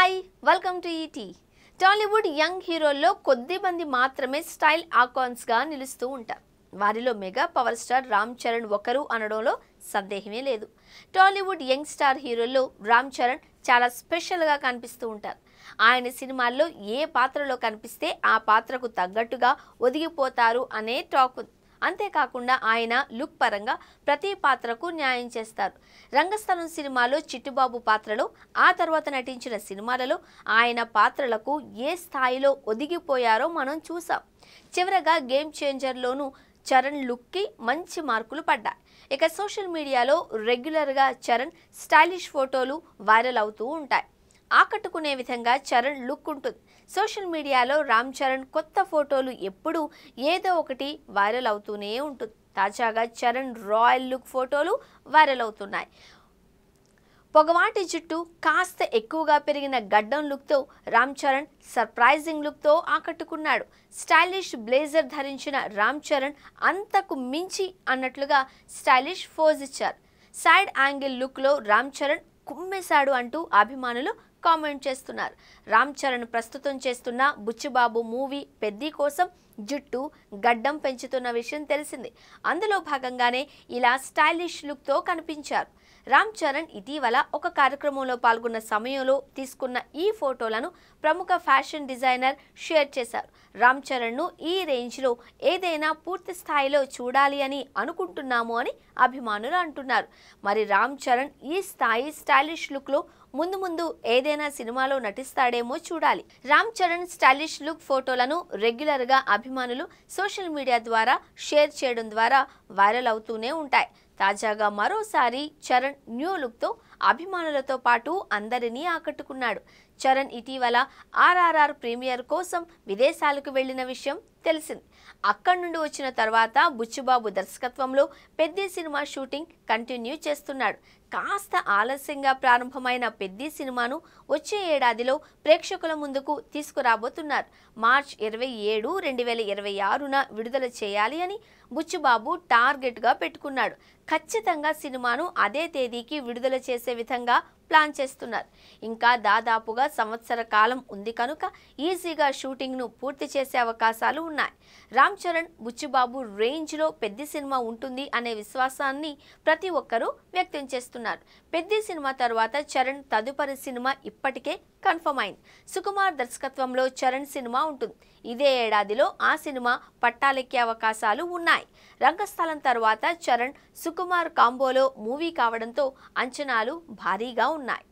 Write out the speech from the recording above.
Hi welcome to ET. Tollywood young హీరోల్లో కొద్ది మంది మాత్రమే స్టైల్ ఐకాన్స్గా నిలుస్తూ ఉంటారు. వారిలో mega power star Ram Charan ఒకరు అనడంలో సందేహమే లేదు. టాలీవుడ్ యంగ్ స్టార్ హీరోల్లో రామ్ చరణ్ చాలా స్పెషల్గా కనిపిస్తూ ఉంటారు. ఆయన సినిమాల్లో ఏ పాత్రలో కనిపిస్తే ఆ పాత్రకు తగ్గట్టుగా ఒదిగిపోతారు అనే టాక్ ఉంది. అంతేకాకుండా ఆయన లుక్ పరంగా ప్రతి పాత్రకు న్యాయం చేస్తారు. రంగస్థలం సినిమాలో చిట్టుబాబు పాత్రలో, ఆ తర్వాత నటించిన సినిమాలలో ఆయన పాత్రలకు ఏ స్థాయిలో ఒదిగిపోయారో మనం చూసాం. చివరగా గేమ్ చేంజర్లోనూ చరణ్ లుక్కి మంచి మార్కులు పడ్డాయి. ఇక సోషల్ మీడియాలో రెగ్యులర్గా చరణ్ స్టైలిష్ ఫోటోలు వైరల్ అవుతూ ఉంటాయి. ఆకట్టుకునే విధంగా చరణ్ లుక్ ఉంటుంది. సోషల్ మీడియాలో రామ్ చరణ్ కొత్త ఫోటోలు ఎప్పుడూ ఏదో ఒకటి వైరల్ అవుతూనే ఉంటుంది. తాజాగా చరణ్ రాయల్ లుక్ ఫోటోలు వైరల్ అవుతున్నాయి. పొగవాటి జుట్టు, కాస్త ఎక్కువగా పెరిగిన గడ్డం లుక్తో రామ్ చరణ్ సర్ప్రైజింగ్ లుక్తో ఆకట్టుకున్నాడు. స్టైలిష్ బ్లేజర్ ధరించిన రామ్ చరణ్ అంతకు మించి అన్నట్లుగా స్టైలిష్ పోజ్ ఇచ్చారు. సైడ్ యాంగిల్ లుక్లో రామ్ చరణ్ కుమ్మేశాడు అంటూ అభిమానులు కామెంట్ చేస్తున్నారు. రామ్ చరణ్ ప్రస్తుతం చేస్తున్న బుచ్చిబాబు మూవీ పెద్ది కోసం జుట్టు, గడ్డం పెంచుతున్న విషయం తెలిసింది. అందులో భాగంగానే ఇలా స్టైలిష్ లుక్తో కనిపించారు. రామ్ చరణ్ ఇటీవల ఒక కార్యక్రమంలో పాల్గొన్న సమయంలో తీసుకున్న ఈ ఫోటోలను ప్రముఖ ఫ్యాషన్ డిజైనర్ షేర్ చేశారు. రామ్ చరణ్ను ఈ రేంజ్లో ఏదైనా పూర్తి స్థాయిలో చూడాలి అని అనుకుంటున్నాము అని అభిమానులు అంటున్నారు. మరి రామ్ చరణ్ ఈ స్థాయి స్టైలిష్ లుక్లో ముందు ఏదైనా సినిమాలో నటిస్తాడేమో చూడాలి. రామ్ చరణ్ స్టైలిష్ లుక్ ఫోటోలను రెగ్యులర్గా అభిమానులు సోషల్ మీడియా ద్వారా షేర్ చేయడం ద్వారా వైరల్ అవుతూనే ఉంటాయి. తాజాగా మరోసారి చరణ్ న్యూ లుక్తో అభిమానులతో పాటు అందరినీ ఆకట్టుకున్నాడు. చరణ్ ఇటీవల RRR ప్రీమియర్ కోసం విదేశాలకు వెళ్లిన విషయం తెలిసింది. అక్కడి నుండి వచ్చిన తర్వాత బుచ్చిబాబు దర్శకత్వంలో పెద్ది సినిమా షూటింగ్ కంటిన్యూ చేస్తున్నాడు. కాస్త ఆలస్యంగా ప్రారంభమైన పెద్ది సినిమాను వచ్చే ఏడాదిలో ప్రేక్షకుల ముందుకు తీసుకురాబోతున్నారు. మార్చ్ 27, 2026న విడుదల చేయాలి అని బుచ్చిబాబు టార్గెట్గా పెట్టుకున్నాడు. ఖచ్చితంగా సినిమాను అదే తేదీకి విడుదల చేసే విధంగా ప్లాన్ చేస్తున్నారు. ఇంకా దాదాపుగా సంవత్సర కాలం ఉంది కనుక ఈజీగా షూటింగ్ను పూర్తి చేసే అవకాశాలు ఉన్నాయి. రామ్ చరణ్, బుచ్చిబాబు రేంజ్లో పెద్ది సినిమా ఉంటుంది అనే విశ్వాసాన్ని ప్రతి ఒక్కరూ వ్యక్తం చేస్తున్నారు. పెద్ది సినిమా తర్వాత చరణ్ తదుపరి సినిమా ఇప్పటికే కన్ఫర్మ్ అయింది. సుకుమార్ దర్శకత్వంలో చరణ్ సినిమా ఉంటుంది. ఇదే ఏడాదిలో ఆ సినిమా పట్టాలెక్కే అవకాశాలు ఉన్నాయి. రంగస్థలం తర్వాత చరణ్, సుకుమార్ కాంబోలో మూవీ కావడంతో అంచనాలు భారీగా ఉన్నాయి.